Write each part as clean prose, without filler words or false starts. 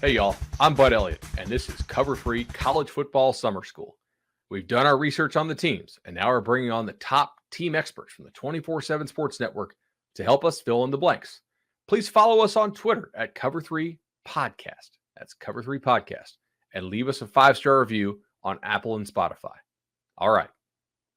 Hey y'all, I'm Bud Elliott, and this is Cover 3 College Football Summer School. We've done our research on the teams, and now we're bringing on the top team experts from the 24/7 Sports Network to help us fill in the blanks. Please follow us on Twitter at Cover 3 Podcast. That's Cover 3 Podcast. And leave us a 5-star review on Apple and Spotify. All right,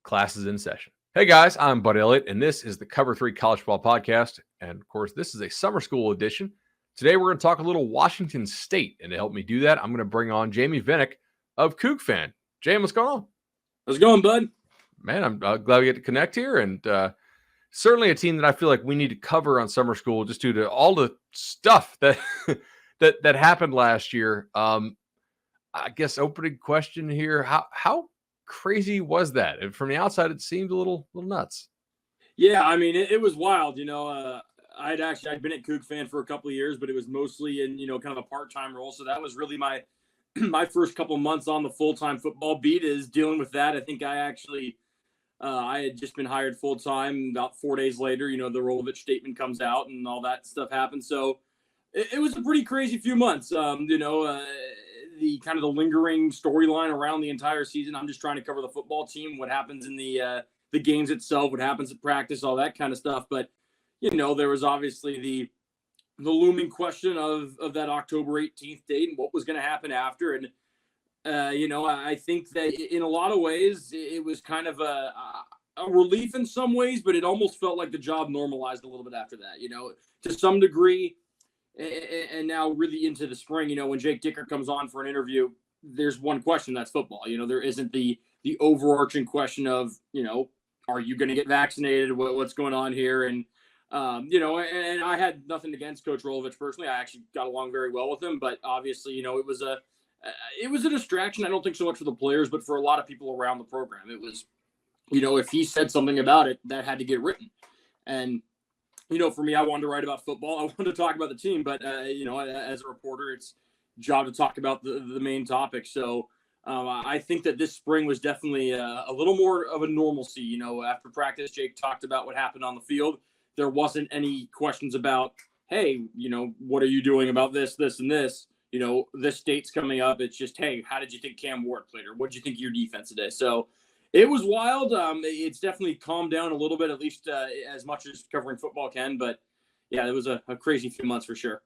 class is in session. Hey guys, I'm Bud Elliott, and this is the Cover 3 College Football Podcast. And of course, this is a summer school edition. Today, we're going to talk a little Washington State. And to help me do that, I'm going to bring on Jamey Vinnick of Cougfan. Jamey, what's going on? How's it going, bud? Man, I'm glad we get to connect here. And certainly a team that I feel like we need to cover on summer school just due to all the stuff that that happened last year. I guess opening question here, how crazy was that? And from the outside, it seemed a little nuts. Yeah, I mean, it was wild. I'd been at Cougfan for a couple of years, but it was mostly in, kind of a part-time role. So that was really my first couple of months on the full-time football beat, is dealing with that. I think I had just been hired full-time. About 4 days later, the Rolovich statement comes out and all that stuff happened. So it was a pretty crazy few months. The kind of the lingering storyline around the entire season. I'm just trying to cover the football team, what happens in the games itself, what happens at practice, all that kind of stuff. But there was obviously the looming question of that October 18th date and what was going to happen after. And, I think that in a lot of ways, it was kind of a relief in some ways, but it almost felt like the job normalized a little bit after that, to some degree. And now really into the spring, when Jake Dicker comes on for an interview, there's one question, that's football. There isn't the overarching question of, are you going to get vaccinated? What's going on here? And, and I had nothing against Coach Rolovich personally. I actually got along very well with him, but obviously, it was a distraction. I don't think so much for the players, but for a lot of people around the program. It was, if he said something about it, that had to get written. And, for me, I wanted to write about football. I wanted to talk about the team, but, as a reporter, it's job to talk about the main topic. So I think that this spring was definitely a little more of a normalcy. After practice, Jake talked about what happened on the field. There wasn't any questions about, hey, what are you doing about this, and this? This date's coming up. It's just, hey, how did you think Cam Ward played, or what did you think of your defense today? So it was wild. It's definitely calmed down a little bit, at least as much as covering football can. But yeah, it was a crazy few months for sure.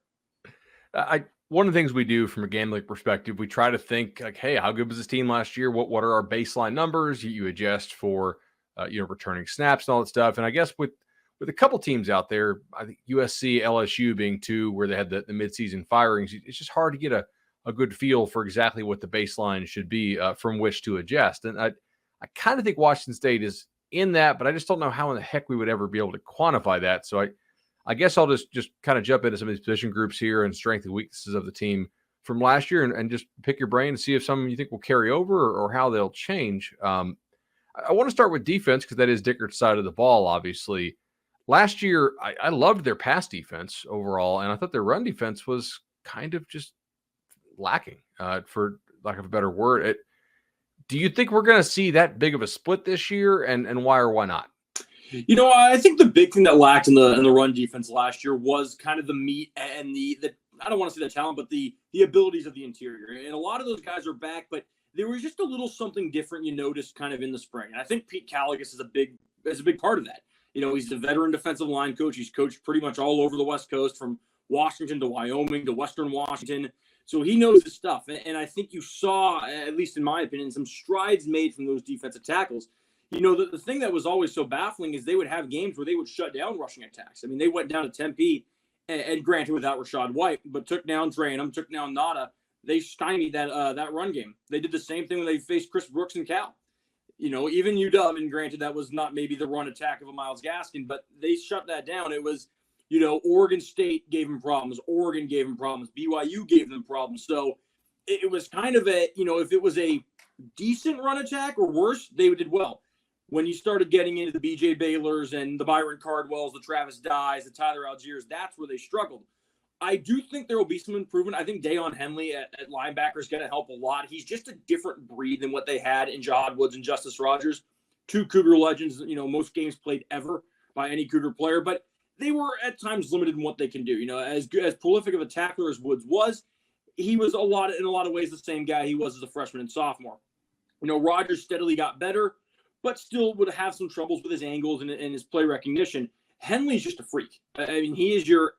One of the things we do from a gambling perspective, we try to think like, hey, how good was this team last year? What are our baseline numbers? You adjust for returning snaps and all that stuff. And I guess with a couple teams out there, I think USC, LSU being two where they had the midseason firings, it's just hard to get a good feel for exactly what the baseline should be from which to adjust. And I kind of think Washington State is in that, but I just don't know how in the heck we would ever be able to quantify that. So I guess I'll just kind of jump into some of these position groups here and strengths and weaknesses of the team from last year and just pick your brain and see if some you think will carry over or how they'll change. I want to start with defense because that is Dickert's side of the ball, obviously. Last year, I loved their pass defense overall, and I thought their run defense was kind of just lacking, for lack of a better word. Do you think we're going to see that big of a split this year, and why or why not? I think the big thing that lacked in the run defense last year was kind of the meat and the I don't want to say the talent, but the abilities of the interior. And a lot of those guys are back, but there was just a little something different you noticed kind of in the spring. And I think Pete Caligas is a big part of that. He's a veteran defensive line coach. He's coached pretty much all over the West Coast, from Washington to Wyoming to Western Washington. So he knows his stuff. And I think you saw, at least in my opinion, some strides made from those defensive tackles. The thing that was always so baffling is they would have games where they would shut down rushing attacks. I mean, they went down to Tempe, and granted without Rashad White, but took down Dranum, took down Nada. They stymied that run game. They did the same thing when they faced Chris Brooks and Cal. Even UW, and granted that was not maybe the run attack of a Myles Gaskin, but they shut that down. It was, Oregon State gave them problems. Oregon gave them problems. BYU gave them problems. So it was kind of if it was a decent run attack or worse, they did well. When you started getting into the BJ Baylors and the Byron Cardwells, the Travis Dyes, the Tyler Algiers, that's where they struggled. I do think there will be some improvement. I think Dayon Henley at linebacker is going to help a lot. He's just a different breed than what they had in Jahad Woods and Justice Rogers, two Cougar legends, most games played ever by any Cougar player, but they were at times limited in what they can do. As prolific of a tackler as Woods was, he was in a lot of ways the same guy he was as a freshman and sophomore. Rodgers steadily got better, but still would have some troubles with his angles and his play recognition. Henley's just a freak. I mean, he is your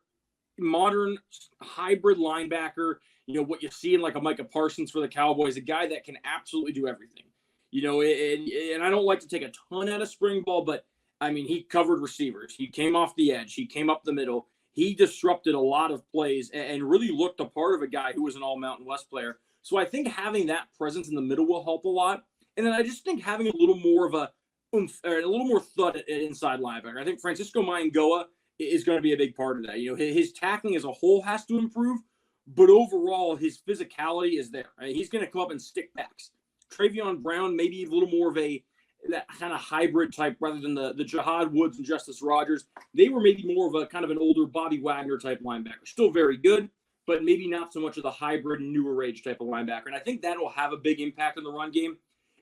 modern hybrid linebacker. What you see in like a Micah Parsons for the Cowboys, a guy that can absolutely do everything. And I don't like to take a ton out of spring ball, but I mean, he covered receivers. He came off the edge. He came up the middle. He disrupted a lot of plays and really looked a part of a guy who was an all Mountain West player. So I think having that presence in the middle will help a lot. And then I just think having a little more of a oomph, or a little more thud at inside linebacker. I think Francisco Maingoa is going to be a big part of that. His tackling as a whole has to improve, but overall his physicality is there. He's going to come up and stick backs. Travion Brown, maybe a little more of that kind of hybrid type rather than the Jahad Woods and Justice Rogers. They were maybe more of a kind of an older Bobby Wagner type linebacker. Still very good, but maybe not so much of the hybrid newer age type of linebacker. And I think that will have a big impact on the run game.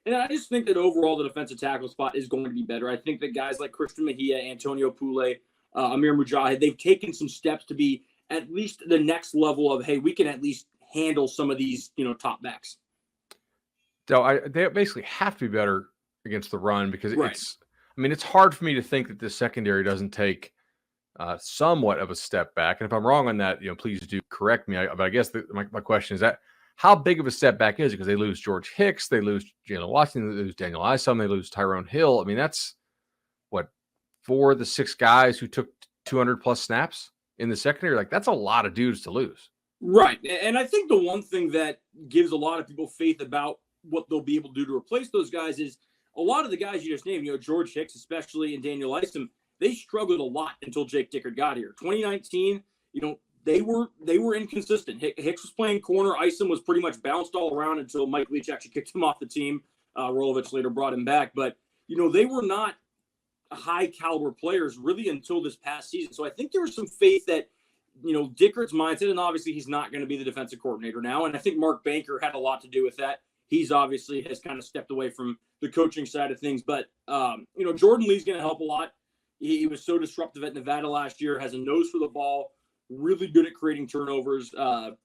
And I just think that overall the defensive tackle spot is going to be better. I think that guys like Christian Mejia, Antonio Pule, Amir Mujahid, they've taken some steps to be at least the next level of, hey, we can at least handle some of these, top backs. So they basically have to be better against the run because it's hard for me to think that this secondary doesn't take somewhat of a step back. And if I'm wrong on that, please do correct me. But I guess my question is that how big of a step back is it? Because they lose George Hicks, they lose Jalen Watson, they lose Daniel Isom, they lose Tyrone Hill. I mean, that's what 4 of the 6 guys who took 200 plus snaps in the secondary. Like that's a lot of dudes to lose. Right. And I think the one thing that gives a lot of people faith about what they'll be able to do to replace those guys is a lot of the guys you just named, George Hicks, especially, and Daniel Isom, they struggled a lot until Jake Dickert got here. 2019, they were inconsistent. Hicks was playing corner. Isom was pretty much bounced all around until Mike Leach actually kicked him off the team. Rolovich later brought him back. But, they were not high caliber players really until this past season. So I think there was some faith that, Dickert's mindset, and obviously he's not going to be the defensive coordinator now. And I think Mark Banker had a lot to do with that. He's obviously has kind of stepped away from the coaching side of things. But, Jordan Lee's going to help a lot. He was so disruptive at Nevada last year, has a nose for the ball, really good at creating turnovers. I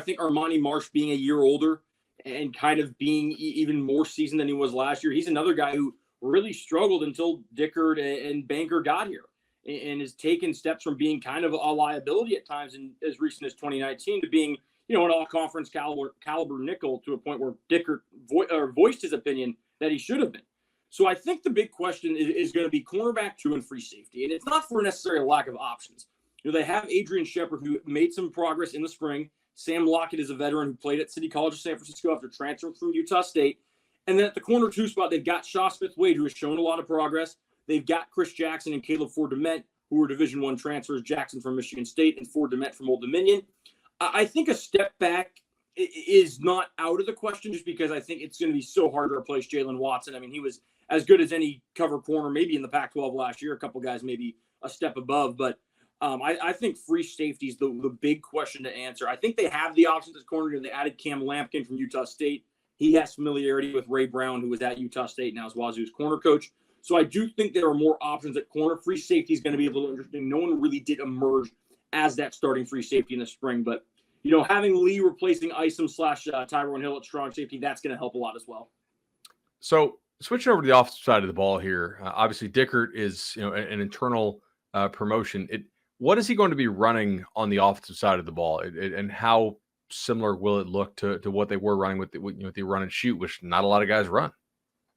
think Armani Marsh being a year older and kind of being even more seasoned than he was last year, he's another guy who really struggled until Dickert and Banker got here and has taken steps from being kind of a liability at times in as recent as 2019 to being, an all-conference caliber nickel to a point where Dickert voiced his opinion that he should have been. So I think the big question is going to be cornerback 2 and free safety. And it's not for necessarily a lack of options. They have Adrian Shepard, who made some progress in the spring. Sam Lockett is a veteran who played at City College of San Francisco after transferring from Utah State. And then at the corner 2 spot, they've got Shaw Smith-Wade, who has shown a lot of progress. They've got Chris Jackson and Caleb Ford-Dement, who were Division I transfers, Jackson from Michigan State and Ford-Dement from Old Dominion. I think a step back is not out of the question just because I think it's going to be so hard to replace Jalen Watson. I mean, he was as good as any cover corner, maybe in the Pac-12 last year. A couple guys maybe a step above, but I think free safety is the big question to answer. I think they have the options at corner. They added Cam Lampkin from Utah State. He has familiarity with Ray Brown, who was at Utah State, now is Wazoo's corner coach. So I do think there are more options at corner. Free safety is going to be a little interesting. No one really did emerge as that starting free safety in the spring, but having Lee replacing Isom / Tyrone Hill at strong safety, that's going to help a lot as well. So switching over to the offensive side of the ball here, obviously Dickert is an internal promotion. What is he going to be running on the offensive side of the ball, and how similar will it look to what they were running with the run and shoot, which not a lot of guys run?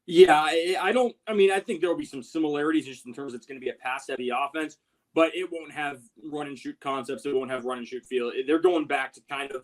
Yeah, I think there will be some similarities just in terms of it's going to be a pass-heavy offense, but it won't have run-and-shoot concepts. It won't have run-and-shoot feel. They're going back to kind of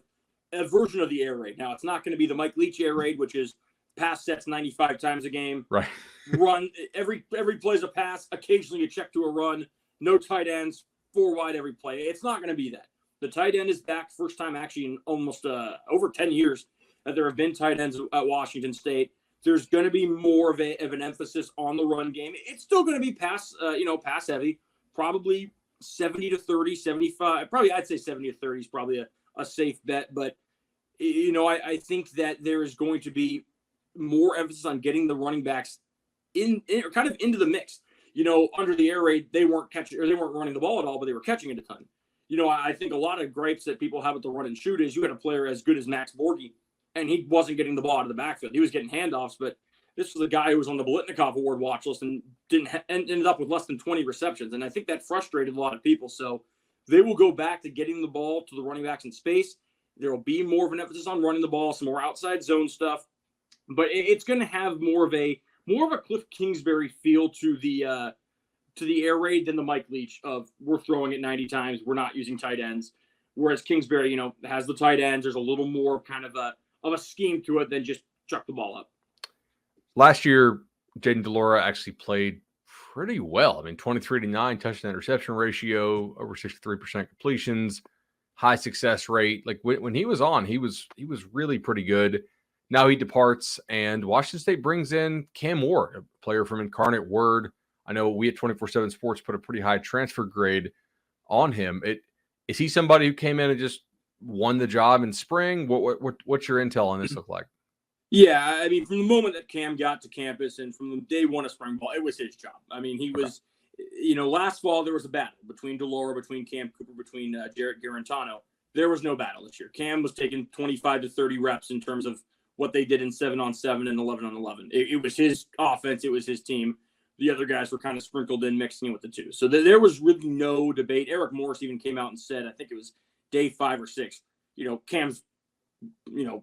a version of the air raid. Now, it's not going to be the Mike Leach air raid, which is pass sets 95 times a game. Right. Run, every play is a pass. Occasionally you check to a run. No tight ends, 4 wide every play. It's not going to be that. The tight end is back, first time actually in almost over 10 years that there have been tight ends at Washington State. There's going to be more of an emphasis on the run game. It's still going to be pass heavy, probably 70-30, 75. Probably I'd say 70-30 is probably a safe bet. But, I think that there is going to be more emphasis on getting the running backs in kind of into the mix. Under the air raid, they weren't running the ball at all, but they were catching it a ton. I think a lot of gripes that people have at the run and shoot is you had a player as good as Max Borghi, and he wasn't getting the ball out of the backfield. He was getting handoffs, but this was a guy who was on the Bolitnikov Award watch list and ended up with less than 20 receptions. And I think that frustrated a lot of people. So they will go back to getting the ball to the running backs in space. There will be more of an emphasis on running the ball, some more outside zone stuff, but it's going to have more of a Cliff Kingsbury feel to the air raid than the Mike Leach of we're throwing it 90 times, we're not using tight ends. Whereas Kingsbury, has the tight ends. There's a little more kind of a scheme to it than just chuck the ball up. Last year, Jayden de Laura actually played pretty well. I mean, 23-9 touchdown interception ratio, over 63% completions, high success rate. Like when he was on, he was really pretty good. Now he departs, and Washington State brings in Cam Ward, a player from Incarnate Word. I know we at 24/7 Sports put a pretty high transfer grade on him. Is he somebody who came in and just won the job in spring? What's your intel on this look like? Yeah, I mean, from the moment that Cam got to campus and from the day one of spring ball, it was his job. I mean, he was, last fall there was a battle between de Laura, between Cam Cooper, between Jarrett Garantano. There was no battle this year. Cam was taking 25 to 30 reps in terms of what they did in 7-on-7 and 11-on-11. It was his offense. It was his team. The other guys were kind of sprinkled in, mixing it with the two. So there was really no debate. Eric Morris even came out and said, I think it was day 5 or 6, Cam's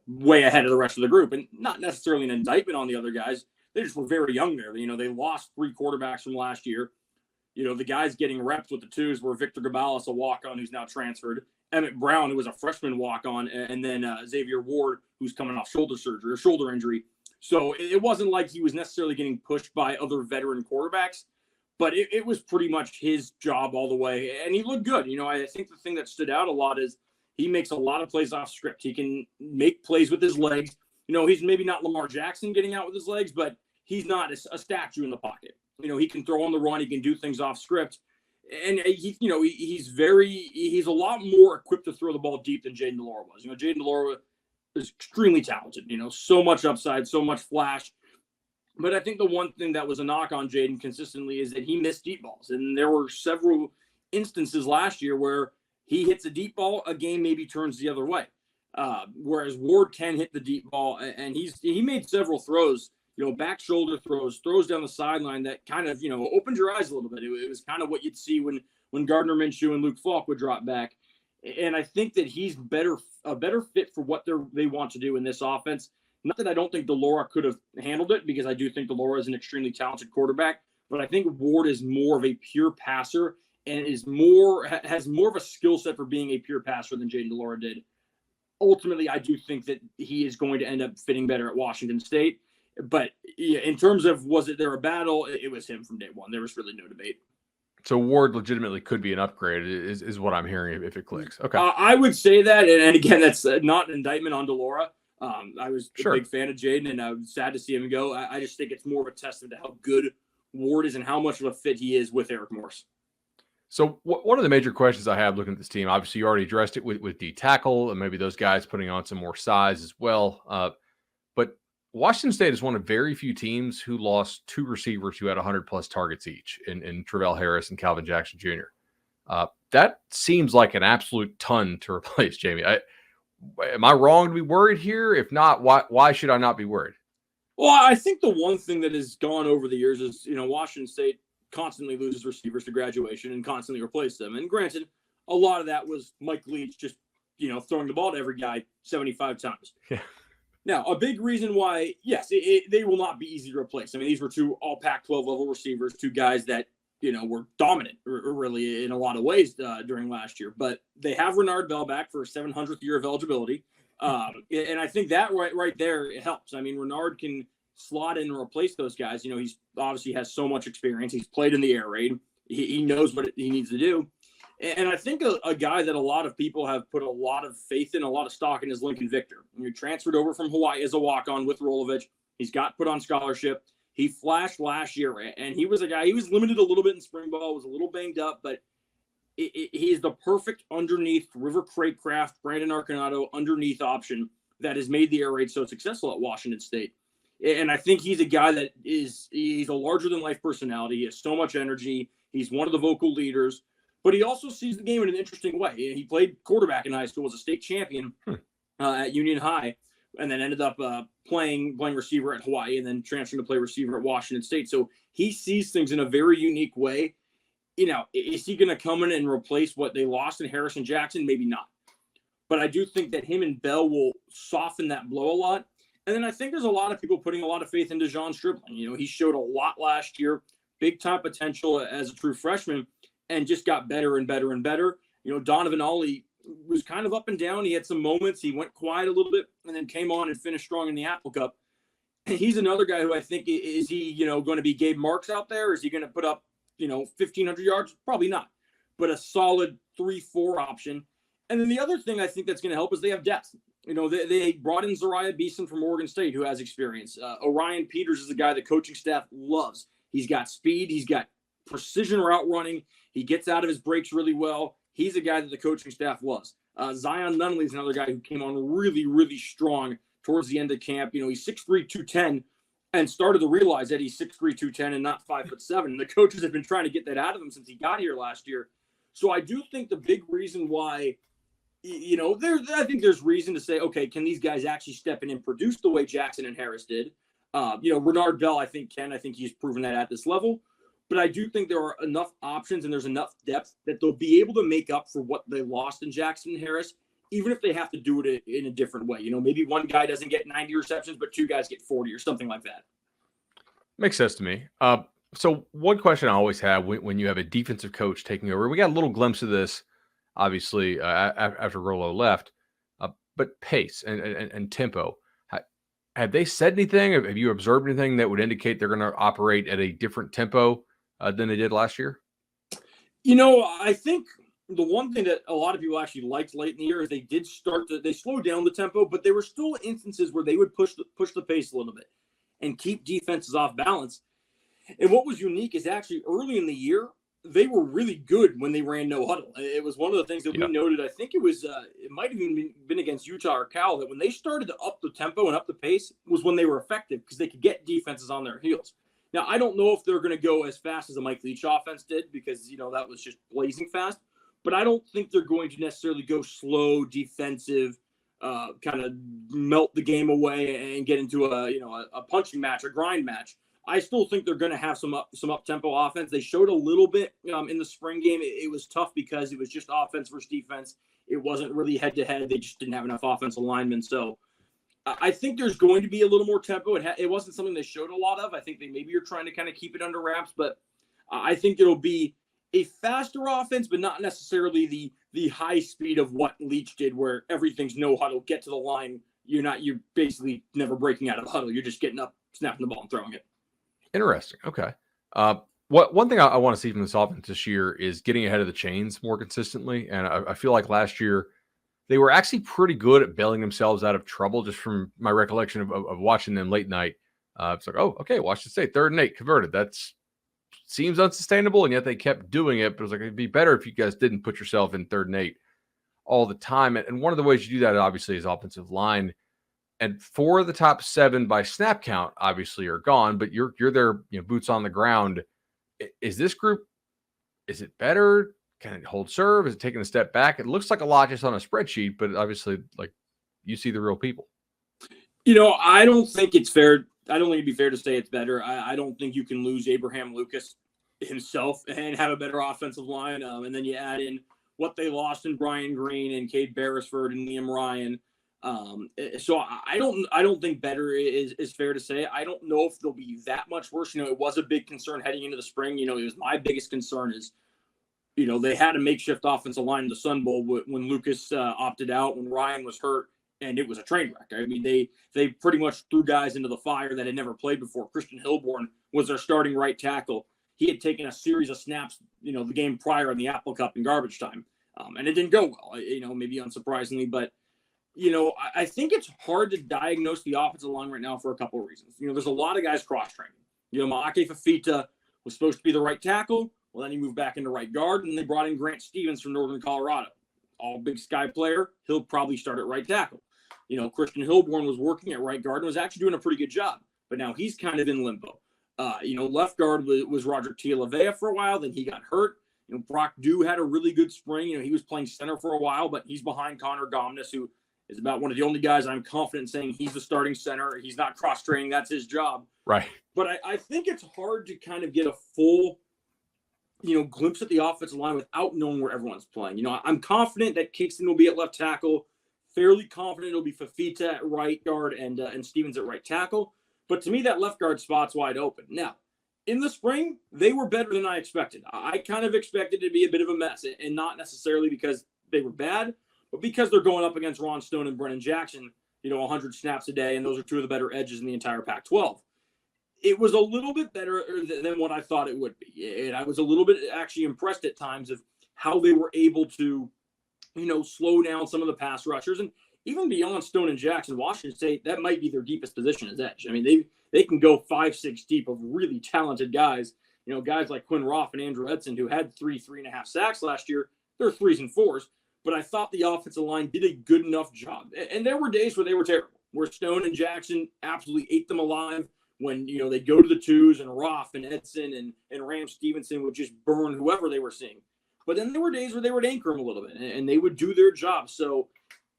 way ahead of the rest of the group, and not necessarily an indictment on the other guys. They just were very young there. They lost 3 quarterbacks from last year. The guys getting reps with the twos were Victor Gabalis, a walk-on who's now transferred, Emmett Brown, who was a freshman walk-on, and then Xavier Ward, who's coming off shoulder injury. So it wasn't like he was necessarily getting pushed by other veteran quarterbacks, but it was pretty much his job all the way, and he looked good. I think the thing that stood out a lot is he makes a lot of plays off script. He can make plays with his legs. He's maybe not Lamar Jackson getting out with his legs, but he's not a statue in the pocket. He can throw on the run. He can do things off script. And he's a lot more equipped to throw the ball deep than Jayden de Laura was. Jayden de Laura is extremely talented, so much upside, so much flash. But I think the one thing that was a knock on Jayden consistently is that he missed deep balls. And there were several instances last year where he hits a deep ball, a game maybe turns the other way. Whereas Ward can hit the deep ball, and he made several throws, back shoulder throws down the sideline that kind of, opened your eyes a little bit. It was kind of what you'd see when Gardner Minshew and Luke Falk would drop back. And I think that he's a better fit for what they want to do in this offense. Not that I don't think de Laura could have handled it, because I do think de Laura is an extremely talented quarterback, but I think Ward is more of a pure passer and has more of a skill set for being a pure passer than Jayden de Laura did. Ultimately, I do think that he is going to end up fitting better at Washington State. But in terms of was there a battle, it was him from day one. There was really no debate. So Ward legitimately could be an upgrade, is what I'm hearing if it clicks. Okay. I would say that, and again, that's not an indictment on de Laura. I was a big fan of Jayden, and I'm sad to see him go. I just think it's more of a testament to how good Ward is and how much of a fit he is with Eric Morris. So one of the major questions I have looking at this team, obviously you already addressed it with D tackle and maybe those guys putting on some more size as well. But Washington State is one of very few teams who lost 2 receivers who had 100+ targets each in Travell Harris and Calvin Jackson Jr. That seems like an absolute ton to replace, Jamey. Am I wrong to be worried here? If not, why should I not be worried? Well, I think the one thing that has gone over the years is, Washington State constantly loses receivers to graduation and constantly replace them. And granted, a lot of that was Mike Leach just, throwing the ball to every guy 75 times. Yeah. Now, a big reason why, yes, they will not be easy to replace. I mean, these were 2 all Pac-12 level receivers, 2 guys that, were dominant really in a lot of ways during last year. But they have Renard Bell back for a 700th year of eligibility. And I think that right there, it helps. I mean, Renard can slot in and replace those guys. He's obviously has so much experience. He's played in the air raid. He knows what he needs to do. And I think a guy that a lot of people have put a lot of faith in, a lot of stock in, is Lincoln Victor. He transferred over from Hawaii as a walk-on with Rolovich. He's got put on scholarship. He flashed last year, and he was a guy, he was limited a little bit in spring ball, was a little banged up, but he's the perfect underneath River Craycraft, Brandon Arconato underneath option that has made the air raid so successful at Washington State. And I think he's a guy that he's a larger-than-life personality. He has so much energy. He's one of the vocal leaders. but he also sees the game in an interesting way. He played quarterback in high school, was a state champion at Union High, and then ended up playing receiver at Hawaii, and then transferring to play receiver at Washington State. So he sees things in a very unique way. Is he going to come in and replace what they lost in Harrison Jackson? Maybe not. But I do think that him and Bell will soften that blow a lot. And then I think there's a lot of people putting a lot of faith into John Stribling. He showed a lot last year, big time potential as a true freshman, and just got better and better and better. Donovan Ollie was kind of up and down. He had some moments. He went quiet a little bit and then came on and finished strong in the Apple Cup. He's another guy who I think, is he, going to be Gabe Marks out there? Is he going to put up, 1,500 yards? Probably not. But a solid 3-4 option. And then the other thing I think that's going to help is they have depth. They brought in Zariah Beeson from Oregon State, who has experience. Orion Peters is the guy the coaching staff loves. He's got speed. He's got precision route running. He gets out of his breaks really well. He's a guy that the coaching staff loves. Zion Nunley is another guy who came on really, really strong towards the end of camp. He's 6'3", 210, and started to realize that he's 6'3", 210 and not 5'7". And the coaches have been trying to get that out of him since he got here last year. So I do think the big reason why, I think there's reason to say, okay, can these guys actually step in and produce the way Jackson and Harris did? Renard Bell, I think he's proven that at this level. But I do think there are enough options and there's enough depth that they'll be able to make up for what they lost in Jackson and Harris, even if they have to do it in a different way. Maybe one guy doesn't get 90 receptions, but two guys get 40 or something like that. Makes sense to me. So one question I always have when you have a defensive coach taking over, we got a little glimpse of this, obviously, after Rolo left, but pace and tempo. Have they said anything? Have you observed anything that would indicate they're going to operate at a different tempo than they did last year? I think the one thing that a lot of people actually liked late in the year is they slowed down the tempo, but there were still instances where they would push the pace a little bit and keep defenses off balance. And what was unique is actually early in the year, they were really good when they ran no huddle. It was one of the things that we noted. I think it might have even been against Utah or Cal, that when they started to up the tempo and up the pace was when they were effective because they could get defenses on their heels. Now, I don't know if they're going to go as fast as the Mike Leach offense did because, that was just blazing fast. But I don't think they're going to necessarily go slow, defensive, kind of melt the game away and get into a punching match, a grind match. I still think they're going to have some up-tempo offense. They showed a little bit in the spring game. It was tough because it was just offense versus defense. It wasn't really head-to-head. They just didn't have enough offensive linemen. So I think there's going to be a little more tempo. It wasn't something they showed a lot of. I think they maybe are trying to kind of keep it under wraps. But I think it'll be a faster offense, but not necessarily the high speed of what Leach did where everything's no huddle, get to the line. You're basically never breaking out of the huddle. You're just getting up, snapping the ball, and throwing it. Interesting. Okay. One thing I want to see from this offense this year is getting ahead of the chains more consistently. And I feel like last year they were actually pretty good at bailing themselves out of trouble, just from my recollection of watching them late night. It's like, oh, okay, Washington State, 3rd and 8 converted. That seems unsustainable, and yet they kept doing it. But it was like, it'd be better if you guys didn't put yourself in 3rd and 8 all the time. And one of the ways you do that, obviously, is offensive line. And 4 of the top 7 by snap count obviously are gone, but you're there, boots on the ground. Is this group, is it better? Can it hold serve? Is it taking a step back? It looks like a lot just on a spreadsheet, but obviously, you see the real people. I don't think it's fair. I don't think it'd be fair to say it's better. I don't think you can lose Abraham Lucas himself and have a better offensive line. And then you add in what they lost in Brian Green and Cade Beresford and Liam Ryan. So I don't think better is fair to say. I don't know if they'll be that much worse. It was a big concern heading into the spring. It was my biggest concern is, they had a makeshift offensive line in the Sun Bowl when Lucas opted out, when Ryan was hurt, and it was a train wreck. I mean, they pretty much threw guys into the fire that had never played before. Christian Hilborn was their starting right tackle. He had taken a series of snaps, the game prior in the Apple Cup in garbage time, and it didn't go well. Maybe unsurprisingly, but. I think it's hard to diagnose the offensive line right now for a couple of reasons. There's a lot of guys cross-training. Maake Fafita was supposed to be the right tackle. Well, then he moved back into right guard, and they brought in Grant Stevens from Northern Colorado. All Big Sky player. He'll probably start at right tackle. Christian Hilborn was working at right guard and was actually doing a pretty good job, but now he's kind of in limbo. Left guard was Roger Tialavea for a while. Then he got hurt. Brock Dew had a really good spring. He was playing center for a while, but he's behind Connor Gomnis, who is about one of the only guys I'm confident in saying he's the starting center. He's not cross-training. That's his job. Right. But I think it's hard to kind of get a full, glimpse at the offensive line without knowing where everyone's playing. I'm confident that Kingston will be at left tackle. Fairly confident it'll be Fafita at right guard and Stevens at right tackle. But to me, that left guard spot's wide open. Now, in the spring, they were better than I expected. I kind of expected it to be a bit of a mess, and not necessarily because they were bad, but because they're going up against Ron Stone and Brennan Jackson, 100 snaps a day, and those are two of the better edges in the entire Pac-12. It was a little bit better than what I thought it would be, and I was a little bit actually impressed at times of how they were able to, slow down some of the pass rushers. And even beyond Stone and Jackson, Washington State, that might be their deepest position as edge. I mean, they can go 5-6 deep of really talented guys. Guys like Quinn Roth and Andrew Edson, who had 3.5 sacks last year. They're 3s and 4s. But I thought the offensive line did a good enough job. And there were days where they were terrible, where Stone and Jackson absolutely ate them alive when, they'd go to the 2s and Roth and Edson and Ram Stevenson would just burn whoever they were seeing. But then there were days where they would anchor them a little bit and they would do their job. So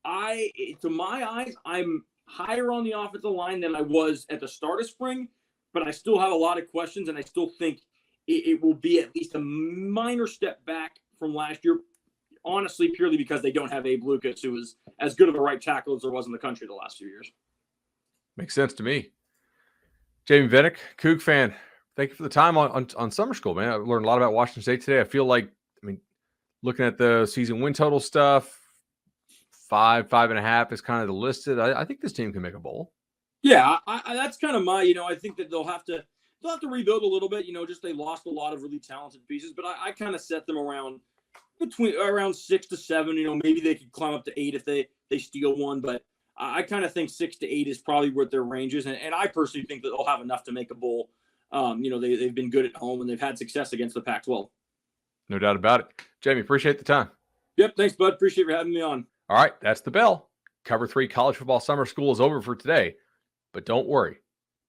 to my eyes, I'm higher on the offensive line than I was at the start of spring, but I still have a lot of questions, and I still think it will be at least a minor step back from last year, honestly, purely because they don't have Abe Lucas, who was as good of a right tackle as there was in the country the last few years. Makes sense to me. Jamey Vinnick, Cougfan, thank you for the time on summer school, man. I learned a lot about Washington State today. I feel like, looking at the season win total stuff, 5.5 is kind of the listed. I think this team can make a bowl. Yeah, I that's kind of my, I think that they'll have to rebuild a little bit. Just they lost a lot of really talented pieces, but I kind of set them around 6 to 7. Maybe they could climb up to 8 if they steal one, but I kind of think 6 to 8 is probably what their range is, and I personally think that they'll have enough to make a bowl. They've been good at home and they've had success against the Pac-12. No doubt about it. Jamey, appreciate the time. Yep, thanks, Bud. Appreciate you having me on. All right, that's the bell. Cover 3 College Football Summer School is over for today, but don't worry.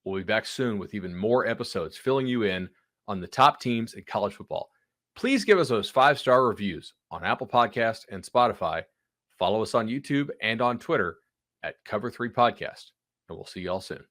We'll be back soon with even more episodes filling you in on the top teams in college football. Please give us those 5-star reviews on Apple Podcasts and Spotify. Follow us on YouTube and on Twitter at Cover 3 Podcast, and we'll see y'all soon.